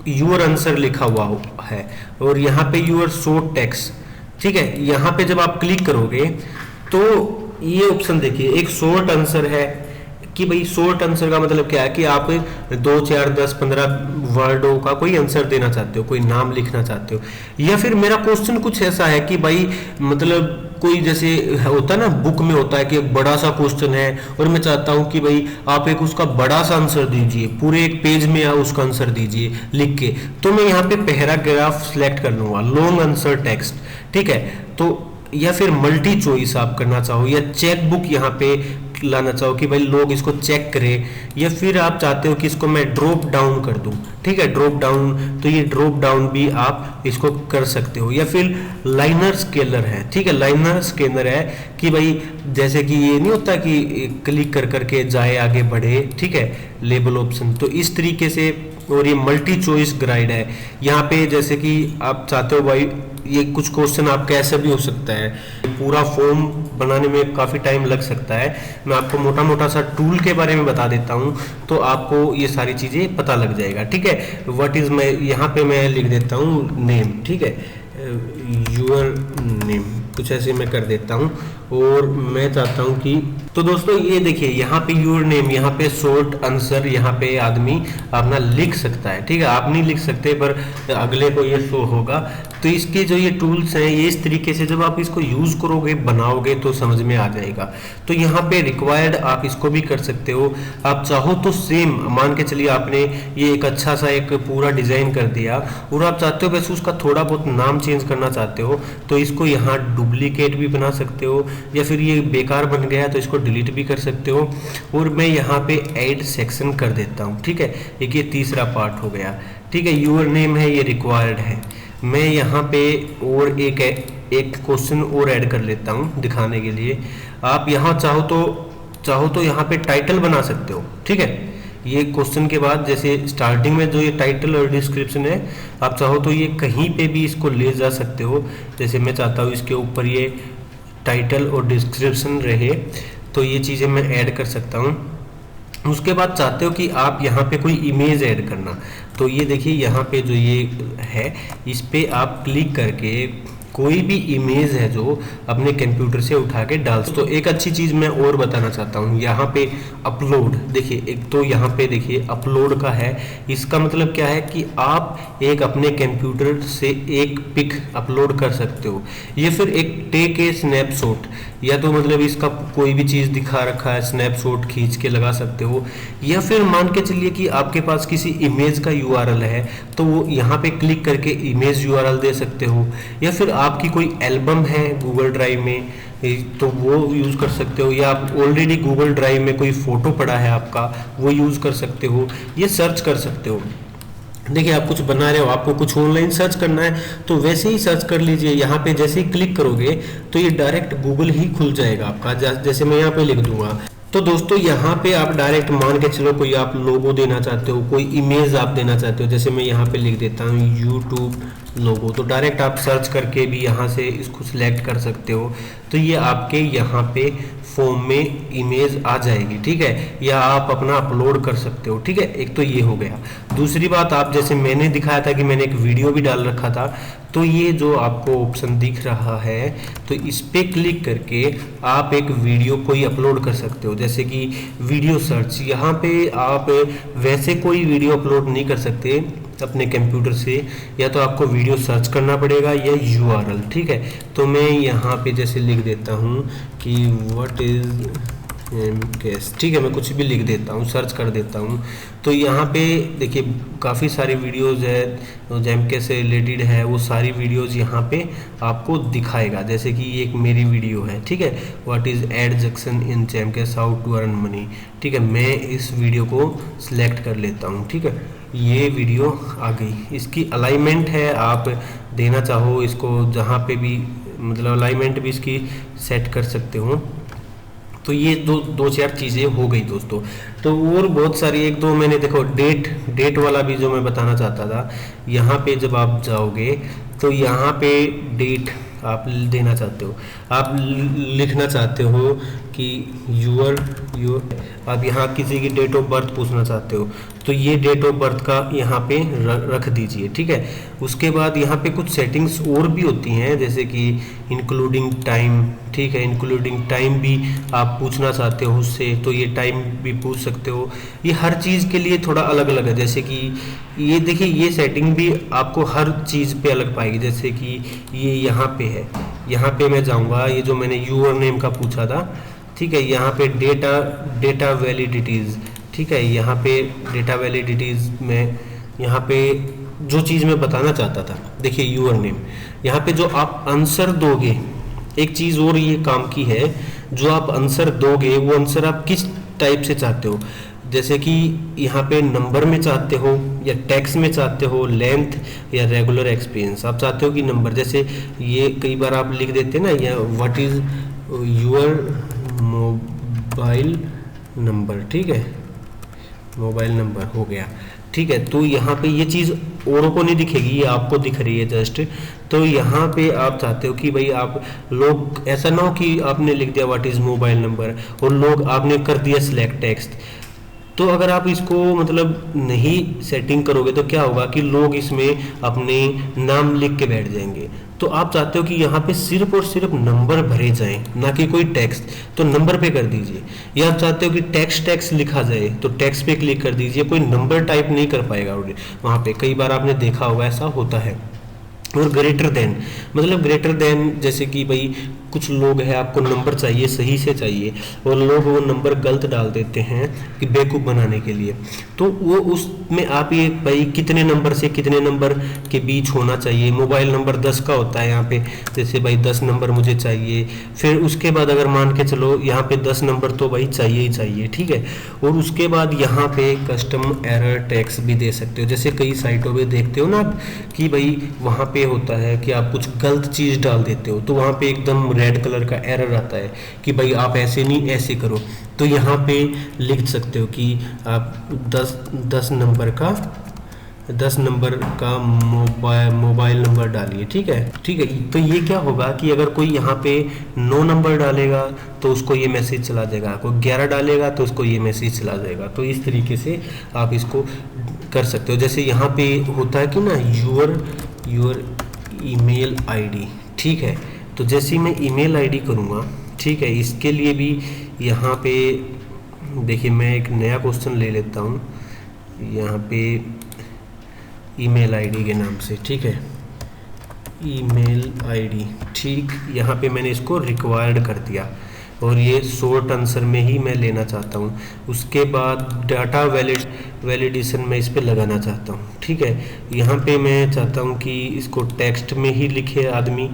योर आंसर लिखा हुआ है और यहाँ पे योर शॉर्ट टेक्स्ट, ठीक है। यहाँ पे जब आप क्लिक करोगे तो ये ऑप्शन देखिए, एक शॉर्ट आंसर है कि भाई शॉर्ट आंसर का मतलब क्या है कि आप 2, 4, 10, 15 वर्डों का कोई आंसर देना चाहते हो, कोई नाम लिखना चाहते हो। या फिर मेरा क्वेश्चन कुछ ऐसा है कि भाई मतलब कोई जैसे होता है ना, बुक में होता है कि एक बड़ा सा क्वेश्चन है और मैं चाहता हूं कि भाई आप एक उसका बड़ा सा आंसर दीजिए, पूरे एक पेज में आप उसका आंसर दीजिए लिख के, तो मैं यहाँ पे पैराग्राफ सिलेक्ट कर लूंगा, लॉन्ग आंसर टेक्स्ट, ठीक है। तो या फिर मल्टी चॉइस आप करना चाहो, या चेक बुक यहाँ पे लाना चाहो कि भाई लोग इसको चेक करें, या फिर आप चाहते हो कि इसको मैं ड्रॉप डाउन कर दूं, ठीक है, ड्रॉप डाउन, तो ये ड्रॉप डाउन भी आप इसको कर सकते हो। या फिर लाइनर स्केलर है, ठीक है, लाइनर स्केलर है कि भाई जैसे कि ये नहीं होता कि क्लिक कर करके जाए आगे बढ़े, ठीक है, लेबल ऑप्शन, तो इस तरीके से। और ये मल्टी चॉइस गाइड है, यहाँ पे जैसे कि आप चाहते हो भाई ये कुछ क्वेश्चन आपका ऐसा भी हो सकता है, पूरा फॉर्म बनाने में काफ़ी टाइम लग सकता है। मैं आपको मोटा मोटा सा टूल के बारे में बता देता हूँ तो आपको ये सारी चीज़ें पता लग जाएगा, ठीक है। व्हाट इज़, मैं यहाँ पे मैं लिख देता हूँ नेम, ठीक है, योर नेम, कुछ ऐसे मैं कर देता हूँ। और मैं चाहता हूँ कि, तो दोस्तों ये देखिए यहाँ पे योर नेम, यहाँ पे शॉर्ट आंसर यहाँ पे आदमी अपना लिख सकता है, ठीक है। आप नहीं लिख सकते पर अगले को ये शो होगा। तो इसके जो ये टूल्स हैं ये इस तरीके से जब आप इसको यूज़ करोगे, बनाओगे तो समझ में आ जाएगा। तो यहाँ पे रिक्वायर्ड आप इसको भी कर सकते हो। आप चाहो तो सेम मान के चलिए आपने ये एक अच्छा सा एक पूरा डिज़ाइन कर दिया और आप चाहते हो वैसे उसका थोड़ा बहुत नाम चेंज करना चाहते हो तो इसको यहाँ डुप्लीकेट भी बना सकते हो, या फिर ये बेकार बन गया तो इसको डिलीट भी कर सकते हो। और मैं यहाँ पे ऐड सेक्शन कर देता हूँ, ठीक है, एक ये तीसरा पार्ट हो गया, ठीक है। योर नेम है, ये रिक्वायर्ड है। मैं यहाँ पे और एक क्वेश्चन और ऐड कर लेता हूँ दिखाने के लिए। आप यहाँ चाहो तो यहाँ पे टाइटल बना सकते हो, ठीक है। ये क्वेश्चन के बाद जैसे स्टार्टिंग में जो ये टाइटल और डिस्क्रिप्शन है, आप चाहो तो ये कहीं पे भी इसको ले जा सकते हो। जैसे मैं चाहता हूँ इसके ऊपर ये टाइटल और डिस्क्रिप्शन रहे, तो ये चीज़ें मैं ऐड कर सकता हूँ। उसके बाद चाहते हो कि आप यहाँ पे कोई इमेज ऐड करना, तो ये देखिए यहाँ पे जो ये है इस पे आप क्लिक करके कोई भी इमेज है जो अपने कंप्यूटर से उठा के डाल। तो एक अच्छी चीज़ मैं और बताना चाहता हूँ, यहाँ पे अपलोड देखिए, एक तो यहाँ पे देखिए अपलोड का है। इसका मतलब क्या है कि आप एक अपने कंप्यूटर से एक पिक अपलोड कर सकते हो, या फिर एक टेक ए स्नैपशॉट, या तो मतलब इसका कोई भी चीज़ दिखा रखा है स्नैपशॉट खींच के लगा सकते हो। या फिर मान के चलिए कि आपके पास किसी इमेज का यूआरएल है तो वो यहाँ पे क्लिक करके इमेज यूआरएल दे सकते हो। या फिर आपकी कोई एल्बम है गूगल ड्राइव में तो वो यूज़ कर सकते हो, या आप ऑलरेडी गूगल ड्राइव में कोई फ़ोटो पड़ा है आपका वो यूज़ कर सकते हो। ये सर्च कर सकते हो, देखिए आप कुछ बना रहे हो, आपको कुछ ऑनलाइन सर्च करना है तो वैसे ही सर्च कर लीजिए। यहाँ पे जैसे ही क्लिक करोगे तो ये डायरेक्ट गूगल ही खुल जाएगा आपका। जैसे मैं यहाँ पे लिख दूंगा, तो दोस्तों यहाँ पे आप डायरेक्ट मान के चलो कोई आप लोगो देना चाहते हो, कोई इमेज आप देना चाहते हो, जैसे मैं यहाँ पे लिख देता हूँ यूट्यूब लोगो, तो डायरेक्ट आप सर्च करके भी यहाँ से इसको सिलेक्ट कर सकते हो। तो ये आपके यहाँ पे फॉर्म में इमेज आ जाएगी, ठीक है, या आप अपना अपलोड कर सकते हो, ठीक है। एक तो ये हो गया। दूसरी बात, आप जैसे मैंने दिखाया था कि मैंने एक वीडियो भी डाल रखा था, तो ये जो आपको ऑप्शन दिख रहा है तो इस पे क्लिक करके आप एक वीडियो कोई अपलोड कर सकते हो, जैसे कि वीडियो सर्च। यहाँ पे आप वैसे कोई वीडियो अपलोड नहीं कर सकते अपने कंप्यूटर से, या तो आपको वीडियो सर्च करना पड़ेगा या यूआरएल, ठीक है। तो मैं यहाँ पे जैसे लिख देता हूँ कि व्हाट इज केस, ठीक है, मैं कुछ भी लिख देता हूँ, सर्च कर देता हूँ। तो यहाँ पे देखिए काफ़ी सारी वीडियोस है जेमके से रिलेटेड है, वो सारी वीडियोस यहाँ पे आपको दिखाएगा। जैसे कि ये एक मेरी वीडियो है, ठीक है, व्हाट इज़ एडजक्शन इन जेमके हाउ टू अर्न मनी, ठीक है। मैं इस वीडियो को सिलेक्ट कर लेता हूँ, ठीक है, ये वीडियो आ गई। इसकी अलाइनमेंट है, आप देना चाहो इसको जहाँ पे भी, मतलब अलाइनमेंट भी इसकी सेट कर सकते हो। तो ये दो चार चीज़ें हो गई दोस्तों। तो और बहुत सारी, एक दो मैंने देखो डेट वाला भी जो मैं बताना चाहता था। यहाँ पे जब आप जाओगे तो यहाँ पे डेट आप देना चाहते हो, आप लिखना चाहते हो कि योर आप यहाँ किसी की डेट ऑफ बर्थ पूछना चाहते हो तो ये डेट ऑफ बर्थ का यहाँ पे रख दीजिए, ठीक है। उसके बाद यहाँ पे कुछ सेटिंग्स और भी होती हैं जैसे कि इंक्लूडिंग टाइम, ठीक है, इंक्लूडिंग टाइम भी आप पूछना चाहते हो उससे तो ये टाइम भी पूछ सकते हो। ये हर चीज़ के लिए थोड़ा अलग अलग है, जैसे कि ये देखिए ये सेटिंग भी आपको हर चीज़ पे अलग पाएगी। जैसे कि ये यहाँ पे है, यहाँ पे मैं जाऊँगा, ये जो मैंने यूजर नेम का पूछा था, ठीक है, यहाँ पे डेटा वैलिडिटीज़, ठीक है, यहाँ पे डेटा वैलिडिटीज़ में यहाँ पे जो चीज़ मैं बताना चाहता था, देखिए यूजर नेम, यहाँ पे जो आप आंसर दोगे, एक चीज़ और ये काम की है, जो आप आंसर दोगे वो आंसर आप किस टाइप से चाहते हो, जैसे कि यहाँ पे नंबर में चाहते हो या टेक्स्ट में चाहते हो, लेंथ या रेगुलर एक्सपीरियंस आप चाहते हो कि नंबर, जैसे ये कई बार आप लिख देते हैं ना, या what is your mobile number, ठीक है, मोबाइल नंबर हो गया, ठीक है। तो यहाँ पे ये चीज़ औरों को नहीं दिखेगी, ये आपको दिख रही है जस्ट। तो यहाँ पे आप चाहते हो कि भाई आप लोग ऐसा ना हो कि आपने लिख दिया व्हाट इज़ मोबाइल नंबर और लोग आपने कर दिया सिलेक्ट टेक्स्ट। तो अगर आप इसको मतलब नहीं सेटिंग करोगे तो क्या होगा कि लोग इसमें अपने नाम लिख के बैठ जाएंगे। तो आप चाहते हो कि यहाँ पे सिर्फ और सिर्फ नंबर भरे जाएं, ना कि कोई टेक्स्ट, तो नंबर पे कर दीजिए। या आप चाहते हो कि टेक्स्ट लिखा जाए तो टेक्स्ट पे क्लिक कर दीजिए, कोई नंबर टाइप नहीं कर पाएगा वहाँ पे, कई बार आपने देखा होगा ऐसा होता है। और ग्रेटर देन, मतलब ग्रेटर देन जैसे कि भाई कुछ लोग हैं आपको नंबर चाहिए, सही से चाहिए, और लोग वो नंबर गलत डाल देते हैं कि बेवकूफ़ बनाने के लिए। तो वो उसमें आप ये भाई कितने नंबर से कितने नंबर के बीच होना चाहिए, मोबाइल नंबर 10 का होता है यहाँ पे, जैसे भाई 10 नंबर मुझे चाहिए। फिर उसके बाद अगर मान के चलो यहाँ पे 10 नंबर तो भाई चाहिए ही चाहिए, ठीक है। और उसके बाद यहाँ पे कस्टम एरर टैक्स भी दे सकते हो, जैसे कई साइटों पे देखते हो ना आप कि भाई वहाँ पे होता है कि आप कुछ गलत चीज़ डाल देते हो तो वहाँ पे एकदम रेड कलर का एरर आता है कि भाई आप ऐसे नहीं ऐसे करो। तो यहाँ पे लिख सकते हो कि आप 10 नंबर का मोबाइल नंबर डालिए, ठीक है, ठीक है। तो ये क्या होगा कि अगर कोई यहाँ पे 9 नंबर डालेगा तो उसको ये मैसेज चला जाएगा, कोई 11 डालेगा तो उसको ये मैसेज चला जाएगा। तो इस तरीके से आप इसको कर सकते हो। जैसे यहाँ पे होता है कि ना योर ईमेल आईडी, ठीक है। तो जैसे मैं ईमेल आईडी करूँगा, ठीक है, इसके लिए भी यहाँ पे देखिए मैं एक नया क्वेश्चन ले लेता हूँ यहाँ पे ईमेल आईडी के नाम से, ठीक है, ईमेल आईडी, ठीक। यहाँ पे मैंने इसको रिक्वायर्ड कर दिया और ये शॉर्ट आंसर में ही मैं लेना चाहता हूँ। उसके बाद डाटा वैलिडेशन में इस पे लगाना चाहता हूँ, ठीक है। यहाँ पे मैं चाहता हूँ कि इसको टेक्स्ट में ही लिखे आदमी,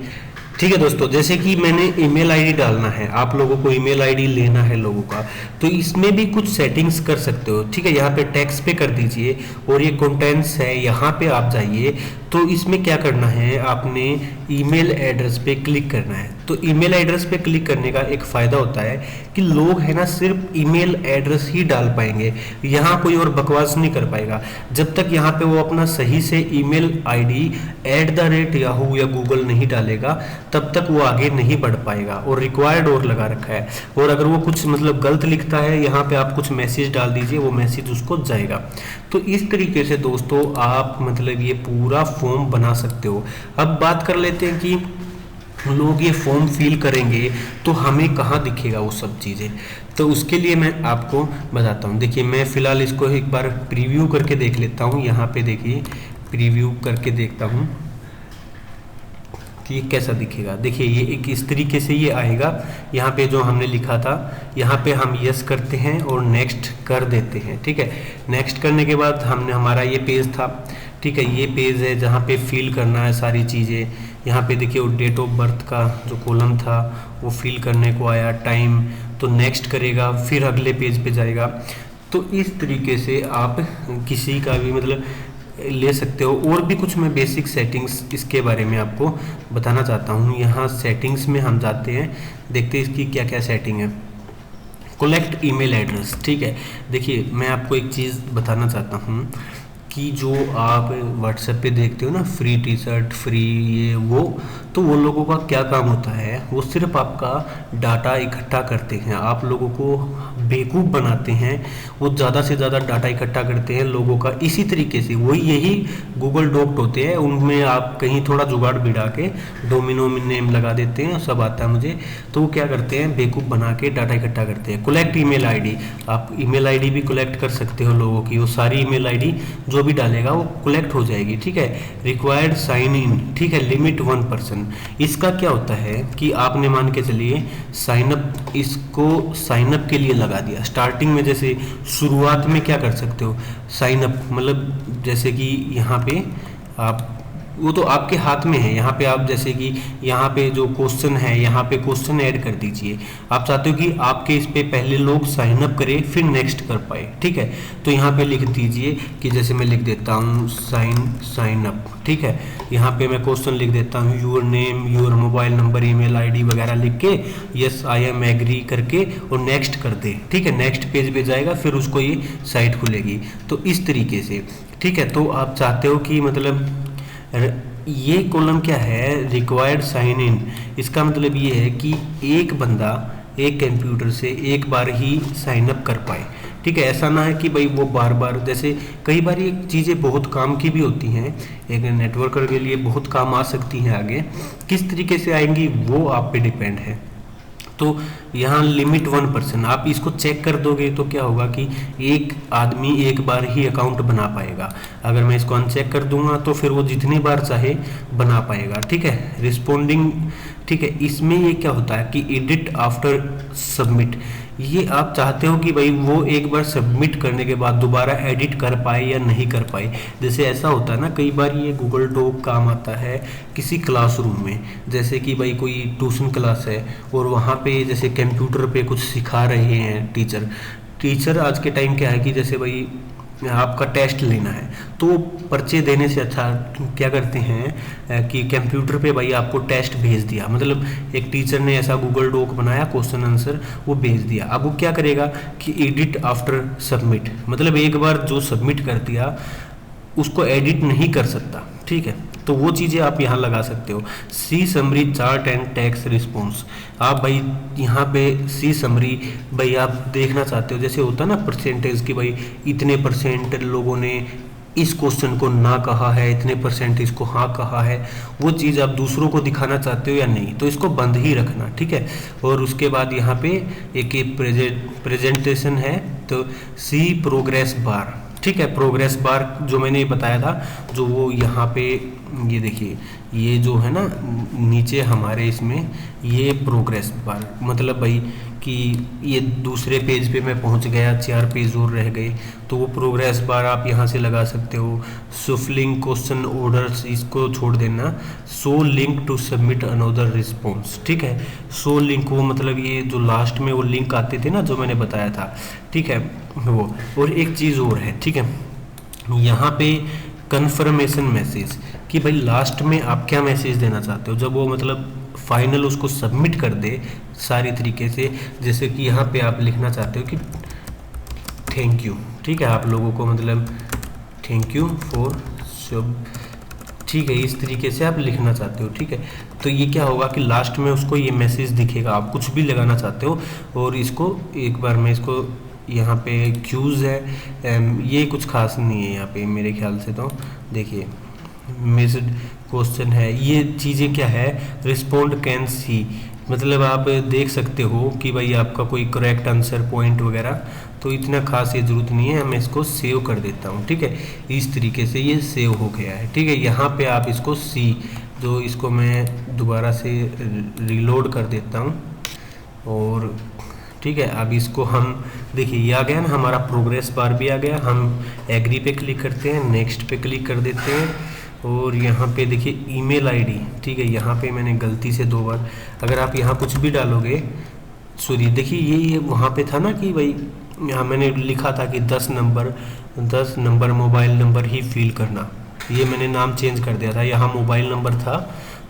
ठीक है दोस्तों। जैसे कि मैंने ईमेल आईडी डालना है, आप लोगों को ईमेल आईडी लेना है लोगों का, तो इसमें भी कुछ सेटिंग्स कर सकते हो, ठीक है। यहाँ पे टेक्स्ट पे कर दीजिए और ये कंटेंट्स है, यहाँ पे आप जाइए। तो इसमें क्या करना है, आपने ईमेल एड्रेस पे क्लिक करना है। तो ईमेल एड्रेस पे क्लिक करने का एक फ़ायदा होता है कि लोग है ना सिर्फ ईमेल एड्रेस ही डाल पाएंगे, यहाँ कोई और बकवास नहीं कर पाएगा। जब तक यहाँ पे वो अपना सही से ईमेल आईडी @yahoo या गूगल नहीं डालेगा तब तक वो आगे नहीं बढ़ पाएगा। और रिक्वायर्ड और लगा रखा है, और अगर वो कुछ मतलब गलत लिखता है यहाँ पे आप कुछ मैसेज डाल दीजिए, वो मैसेज उसको जाएगा। तो इस तरीके से दोस्तों आप मतलब ये पूरा फॉर्म बना सकते हो। अब बात कर लेते हैं कि लोग ये फॉर्म फिल करेंगे तो हमें कहाँ दिखेगा वो सब चीज़ें। तो उसके लिए मैं आपको बताता हूँ। देखिए मैं फ़िलहाल इसको एक बार प्रीव्यू करके देख लेता हूँ। यहाँ पे देखिए प्रीव्यू करके देखता हूँ कि ये कैसा दिखेगा। देखिए ये एक इस तरीके से ये आएगा। यहाँ पे जो हमने लिखा था यहाँ पे हम यस करते हैं और नेक्स्ट कर देते हैं, ठीक है। नेक्स्ट करने के बाद हमने हमारा ये पेज था, ठीक है, ये पेज है जहाँ पे फिल करना है सारी चीज़ें। यहाँ पे देखिए वो डेट ऑफ बर्थ का जो कॉलम था वो फिल करने को आया, टाइम, तो नेक्स्ट करेगा, फिर अगले पेज पे जाएगा। तो इस तरीके से आप किसी का भी मतलब ले सकते हो। और भी कुछ मैं बेसिक सेटिंग्स इसके बारे में आपको बताना चाहता हूँ। यहाँ सेटिंग्स में हम जाते हैं, देखते हैं इसकी क्या क्या सेटिंग है। कलेक्ट ईमेल एड्रेस, ठीक है। देखिए मैं आपको एक चीज़ बताना चाहता हूँ कि जो आप व्हाट्सएप पे देखते हो ना, फ्री टी शर्ट, फ्री ये वो, तो वो लोगों का क्या काम होता है, वो सिर्फ आपका डाटा इकट्ठा करते हैं, आप लोगों को बेवकूफ़ बनाते हैं। वो ज़्यादा से ज़्यादा डाटा इकट्ठा करते हैं लोगों का। इसी तरीके से वही यही गूगल डॉक्ट होते हैं, उनमें आप कहीं थोड़ा जुगाड़ बिड़ा के डोमिनो नेम लगा देते हैं, सब आता है मुझे। तो वो क्या करते हैं, बेवकूफ़ बना के डाटा इकट्ठा करते हैं। कलेक्ट ईमेल आईडी, आप ईमेल आईडी भी कलेक्ट कर सकते हो लोगों की, वो सारी ईमेल आईडी जो भी डालेगा वो कलेक्ट हो जाएगी, ठीक है। रिक्वायर्ड साइन इन, ठीक है, लिमिट 1%। इसका क्या होता है कि आपने मान के चलिए साइन अप, इसको साइन अप के लिए लगा दिया स्टार्टिंग में। जैसे शुरुआत में क्या कर सकते हो, साइन अप मतलब जैसे कि यहाँ पे आप, वो तो आपके हाथ में है। यहाँ पे आप जैसे कि यहाँ पे जो क्वेश्चन है, यहाँ पे क्वेश्चन ऐड कर दीजिए। आप चाहते हो कि आपके इस पे पहले लोग साइन अप करें फिर नेक्स्ट कर पाए, ठीक है। तो यहाँ पे लिख दीजिए कि जैसे मैं लिख देता हूँ साइन अप, ठीक है। यहाँ पे मैं क्वेश्चन लिख देता हूँ, your name, your mobile number, email ID वगैरह लिख के यस आई एम एग्री करके और नेक्स्ट कर दे, ठीक है। नेक्स्ट पेज पे जाएगा, फिर उसको ये साइट खुलेगी। तो इस तरीके से, ठीक है। तो आप चाहते हो कि मतलब ये कॉलम क्या है, रिक्वायर्ड साइन इन, इसका मतलब ये है कि एक बंदा एक कंप्यूटर से एक बार ही साइन अप कर पाए, ठीक है। ऐसा ना है कि भाई वो बार बार, जैसे कई बार ये चीज़ें बहुत काम की भी होती हैं, एक नेटवर्कर के लिए बहुत काम आ सकती हैं, आगे किस तरीके से आएंगी वो आप पे डिपेंड है। तो यहाँ लिमिट 1%, आप इसको चेक कर दोगे तो क्या होगा कि एक आदमी एक बार ही अकाउंट बना पाएगा। अगर मैं इसको अनचेक कर दूंगा तो फिर वो जितनी बार चाहे बना पाएगा, ठीक है। रिस्पोंडिंग, ठीक है। इसमें ये क्या होता है कि एडिट आफ्टर सबमिट, ये आप चाहते हो कि भाई वो एक बार सबमिट करने के बाद दोबारा एडिट कर पाए या नहीं कर पाए। जैसे ऐसा होता है ना, कई बार ये गूगल डॉक काम आता है किसी क्लासरूम में, जैसे कि भाई कोई ट्यूशन क्लास है और वहाँ पे जैसे कंप्यूटर पे कुछ सिखा रहे हैं टीचर आज के टाइम क्या है कि जैसे भाई आपका टेस्ट लेना है तो पर्चे देने से अच्छा क्या करते हैं कि कंप्यूटर पे भाई आपको टेस्ट भेज दिया, मतलब एक टीचर ने ऐसा गूगल डॉक बनाया, क्वेश्चन आंसर वो भेज दिया। अब वो क्या करेगा कि एडिट आफ्टर सबमिट, मतलब एक बार जो सबमिट कर दिया उसको एडिट नहीं कर सकता, ठीक है। तो वो चीज़ें आप यहाँ लगा सकते हो। See summary chart and text response, आप भाई यहाँ पे सी समरी भाई आप देखना चाहते हो, जैसे होता है ना परसेंटेज की भाई इतने परसेंट लोगों ने इस क्वेश्चन को ना कहा है, इतने परसेंट इसको हाँ कहा है, वो चीज़ आप दूसरों को दिखाना चाहते हो या नहीं, तो इसको बंद ही रखना, ठीक है। और उसके बाद यहाँ पे एक प्रेजेंटेशन है, तो सी प्रोग्रेस बार, ठीक है। प्रोग्रेस बार जो मैंने बताया था, जो वो यहाँ पे ये देखिए, ये जो है ना नीचे हमारे इसमें ये प्रोग्रेस बार, मतलब भाई कि ये दूसरे पेज पे मैं पहुंच गया, 4 पेज और रह गए, तो वो प्रोग्रेस बार आप यहाँ से लगा सकते हो। सफलिंग क्वेश्चन ऑर्डर्स, इसको छोड़ देना। So link to submit another response, ठीक है। सो लिंक, वो मतलब ये जो लास्ट में वो लिंक आते थे ना जो मैंने बताया था, ठीक है वो। और एक चीज़ और है, ठीक है, यहाँ पे कन्फर्मेशन मैसेज, कि भाई लास्ट में आप क्या मैसेज देना चाहते हो जब वो मतलब फाइनल उसको सबमिट कर दे सारी तरीके से। जैसे कि यहाँ पे आप लिखना चाहते हो कि थैंक यू, ठीक है, आप लोगों को मतलब थैंक यू फॉर सब, ठीक है, इस तरीके से आप लिखना चाहते हो, ठीक है। तो ये क्या होगा कि लास्ट में उसको ये मैसेज दिखेगा, आप कुछ भी लगाना चाहते हो। और इसको एक बार मैं इसको यहाँ पे क्यूज़ है, ये कुछ खास नहीं है यहाँ पे मेरे ख्याल से। तो देखिए मिस्ड क्वेश्चन है, ये चीज़ें क्या है, रिस्पोंड कैन सी, मतलब आप देख सकते हो कि भाई आपका कोई करेक्ट आंसर पॉइंट वगैरह, तो इतना खास ये ज़रूरत नहीं है। मैं इसको सेव कर देता हूँ, ठीक है। इस तरीके से ये सेव हो गया है, ठीक है। यहाँ पे आप इसको सी, जो इसको मैं दोबारा से रिलोड कर देता हूँ, और ठीक है। अब इसको हम देखिए ये आ गया ना, हमारा प्रोग्रेस बार भी आ गया। हम एग्री पे क्लिक करते हैं, नेक्स्ट पे क्लिक कर देते हैं, और यहाँ पे देखिए ईमेल आईडी, ठीक है। यहाँ पे मैंने गलती से 2 बार, अगर आप यहाँ कुछ भी डालोगे, सॉरी देखिए ये वहाँ पे था ना कि भाई यहाँ मैंने लिखा था कि 10 नंबर मोबाइल नंबर ही फिल करना, ये मैंने नाम चेंज कर दिया था, यहाँ मोबाइल नंबर था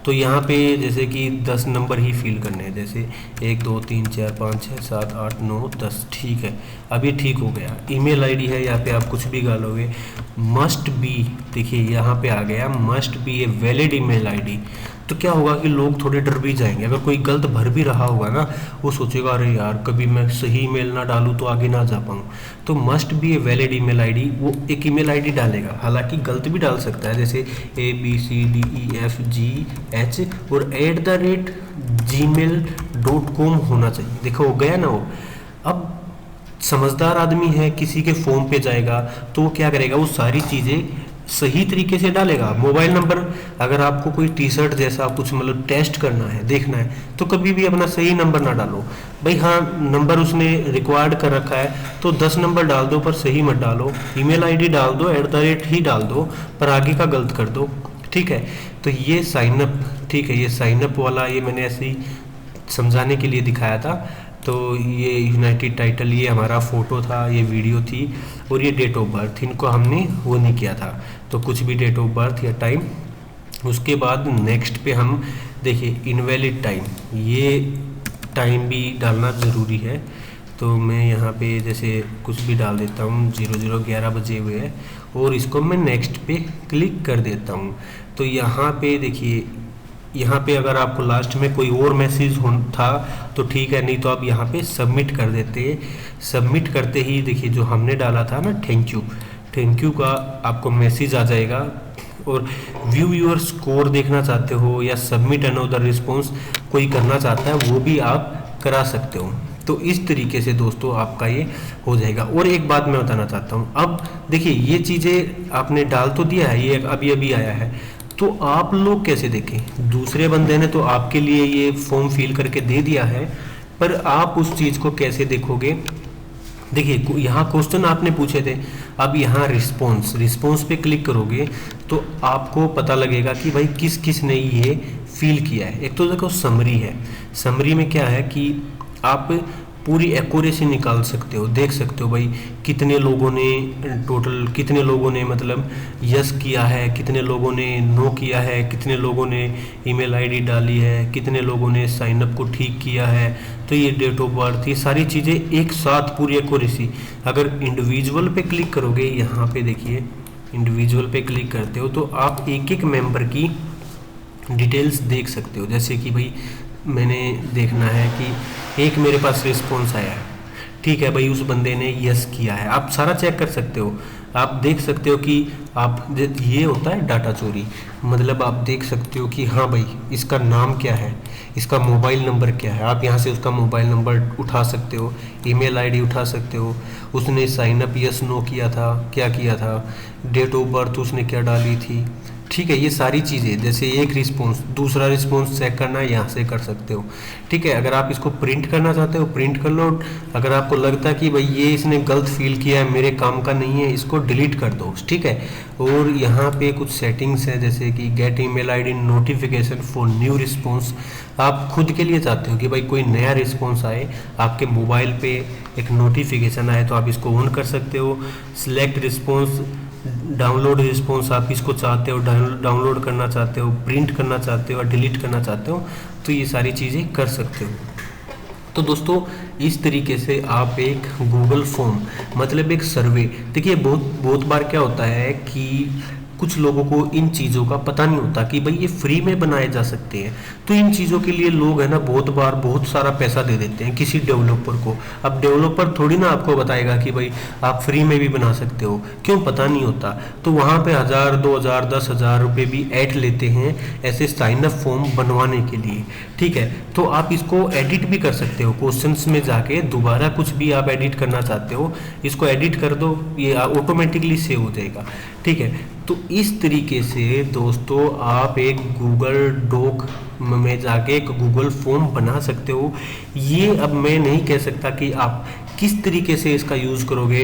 तो यहाँ पे जैसे कि 10 नंबर ही फिल करने हैं, जैसे 1 2 3 4 5 6 7 8 9 10। ठीक है, अभी ठीक हो गया। ईमेल आईडी है, यहाँ पे आप कुछ भी डालोगे। मस्ट बी, देखिए यहाँ पे आ गया must be a valid email ID. तो क्या होगा कि लोग थोड़े डर भी जाएंगे। अगर कोई गलत भर भी रहा होगा ना, वो सोचेगा अरे यार कभी मैं सही ईमेल ना डालूँ तो आगे ना जा पाऊँ। तो must be a valid email ID, वो एक ईमेल आईडी डालेगा, हालांकि गलत भी डाल सकता है, जैसे ABCDEFGH और @gmail.com होना चाहिए। देखो हो गया ना वो। अब समझदार आदमी है, किसी के फॉर्म पे जाएगा तो वो क्या करेगा, वो सारी चीज़ें सही तरीके से डालेगा। मोबाइल नंबर, अगर आपको कोई टी शर्ट जैसा कुछ मतलब टेस्ट करना है, देखना है, तो कभी भी अपना सही नंबर ना डालो भाई। हाँ, नंबर उसने रिक्वायर्ड कर रखा है तो 10 नंबर डाल दो, पर सही मत डालो। ईमेल आईडी डाल दो, @ ही डाल दो, पर आगे का गलत कर दो। ठीक है, तो ये साइनअप, ठीक है, ये साइनअप वाला ये मैंने ऐसे ही समझाने के लिए दिखाया था। तो ये यूनाइटेड टाइटल, ये हमारा फ़ोटो था, ये वीडियो थी, और ये डेट ऑफ बर्थ, इनको हमने वो नहीं किया था। तो कुछ भी डेट ऑफ बर्थ या टाइम। उसके बाद नेक्स्ट पे हम देखिए इनवैलिड टाइम, ये टाइम भी डालना ज़रूरी है। तो मैं यहाँ पे जैसे कुछ भी डाल देता हूँ, 00:11 बजे हुए हैं, और इसको मैं नेक्स्ट पे क्लिक कर देता हूँ। तो यहाँ पे देखिए, यहाँ पे अगर आपको लास्ट में कोई और मैसेज हो था तो ठीक है, नहीं तो आप यहाँ पे सबमिट कर देते। सबमिट करते ही देखिए जो हमने डाला था ना, थैंक यू का आपको मैसेज आ जाएगा। और व्यू योर स्कोर देखना चाहते हो या सबमिट अनदर रिस्पॉन्स कोई करना चाहता है, वो भी आप करा सकते हो। तो इस तरीके से दोस्तों आपका ये हो जाएगा। और एक बात मैं बताना चाहता हूँ, अब देखिए ये चीज़ें आपने डाल तो दिया है, ये अभी अभी आया है, तो आप लोग कैसे देखें? दूसरे बंदे ने तो आपके लिए ये फॉर्म फिल करके दे दिया है, पर आप उस चीज़ को कैसे देखोगे? देखिए यहाँ क्वेश्चन आपने पूछे थे, अब यहाँ रिस्पॉन्स पे क्लिक करोगे तो आपको पता लगेगा कि भाई किस किस ने ये फिल किया है। एक तो देखो समरी है, समरी में क्या है कि आप पूरी एक्यूरेसी निकाल सकते हो, देख सकते हो भाई कितने लोगों ने टोटल, कितने लोगों ने मतलब यस किया है, कितने लोगों ने नो किया है, कितने लोगों ने ईमेल आईडी डाली है, कितने लोगों ने साइनअप को ठीक किया है। तो ये डेट ऑफ बर्थ, ये सारी चीज़ें एक साथ पूरी एक्यूरेसी। अगर इंडिविजुअल पे क्लिक करोगे, यहाँ पे देखिए इंडिविजुअल पे क्लिक करते हो तो आप एक एक मेंबर की डिटेल्स देख सकते हो। जैसे कि भाई मैंने देखना है कि एक मेरे पास रिस्पॉन्स आया है, ठीक है भाई, उस बंदे ने यस किया है, आप सारा चेक कर सकते हो। आप देख सकते हो कि आप, ये होता है डाटा चोरी, मतलब आप देख सकते हो कि हाँ भाई इसका नाम क्या है, इसका मोबाइल नंबर क्या है, आप यहाँ से उसका मोबाइल नंबर उठा सकते हो, ईमेल आईडी उठा सकते हो, उसने साइनअप यस नो किया था, क्या किया था, डेट ऑफ बर्थ उसने क्या डाली थी। ठीक है, ये सारी चीज़ें, जैसे एक रिस्पॉन्स, दूसरा रिस्पॉन्स चेक करना है, यहाँ से कर सकते हो। ठीक है, अगर आप इसको प्रिंट करना चाहते हो प्रिंट कर लो। अगर आपको लगता है कि भाई ये इसने गलत फिल किया है, मेरे काम का नहीं है, इसको डिलीट कर दो। ठीक है, और यहाँ पे कुछ सेटिंग्स है, जैसे कि gate email ID notification for new response. आप खुद के लिए चाहते हो कि भाई कोई नया रिस्पॉन्स आए, आपके मोबाइल पे एक नोटिफिकेशन आए, तो आप इसको ऑन कर सकते हो। सिलेक्ट रिस्पॉन्स, डाउनलोड रिस्पॉन्स, आप इसको चाहते हो डाउनलोड करना चाहते हो, प्रिंट करना चाहते हो, डिलीट करना चाहते हो, तो ये सारी चीज़ें कर सकते हो। तो दोस्तों इस तरीके से आप एक गूगल फॉर्म, मतलब एक सर्वे, देखिए बहुत बार क्या होता है कि कुछ लोगों को इन चीज़ों का पता नहीं होता कि भाई ये फ्री में बनाए जा सकते हैं। तो इन चीज़ों के लिए लोग है ना बहुत बार बहुत सारा पैसा दे देते हैं किसी डेवलपर को। अब डेवलपर थोड़ी ना आपको बताएगा कि भाई आप फ्री में भी बना सकते हो, क्यों, पता नहीं होता। तो वहाँ पे 1000, 2000, 10,000 रुपये भी ऐड लेते हैं ऐसे साइनअप फॉर्म बनवाने के लिए। ठीक है, तो आप इसको एडिट भी कर सकते हो, क्वेश्चंस में जाके दोबारा कुछ भी आप एडिट करना चाहते हो, इसको एडिट कर दो, ये ऑटोमेटिकली सेव हो जाएगा। ठीक है, तो इस तरीके से दोस्तों आप एक गूगल डॉक में जाके एक गूगल फॉर्म बना सकते हो। ये अब मैं नहीं कह सकता कि आप किस तरीके से इसका यूज़ करोगे,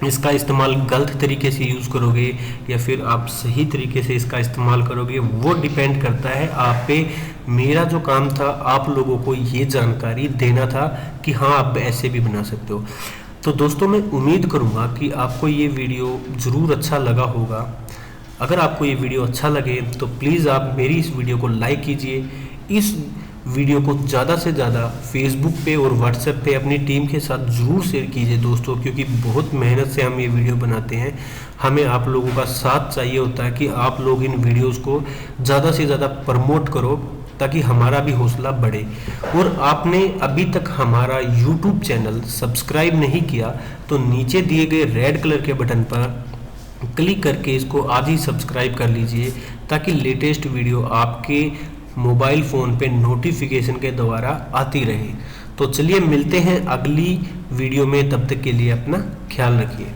इसका इस्तेमाल गलत तरीके से यूज़ करोगे या फिर आप सही तरीके से इसका इस्तेमाल करोगे, वो डिपेंड करता है आप पे। मेरा जो काम था आप लोगों को ये जानकारी देना था कि हाँ आप ऐसे भी बना सकते हो। तो दोस्तों मैं उम्मीद करूँगा कि आपको ये वीडियो ज़रूर अच्छा लगा होगा। अगर आपको ये वीडियो अच्छा लगे तो प्लीज़ आप मेरी इस वीडियो को लाइक कीजिए। इस वीडियो को ज़्यादा से ज़्यादा फेसबुक पे और व्हाट्सएप पे अपनी टीम के साथ ज़रूर शेयर कीजिए दोस्तों, क्योंकि बहुत मेहनत से हम ये वीडियो बनाते हैं। हमें आप लोगों का साथ चाहिए होता है कि आप लोग इन वीडियोस को ज़्यादा से ज़्यादा प्रमोट करो ताकि हमारा भी हौसला बढ़े। और आपने अभी तक हमारा YouTube चैनल सब्सक्राइब नहीं किया तो नीचे दिए गए रेड कलर के बटन पर क्लिक करके इसको आज ही सब्सक्राइब कर लीजिए ताकि लेटेस्ट वीडियो आपके मोबाइल फ़ोन पे नोटिफिकेशन के द्वारा आती रहे। तो चलिए मिलते हैं अगली वीडियो में, तब तक के लिए अपना ख्याल रखिए।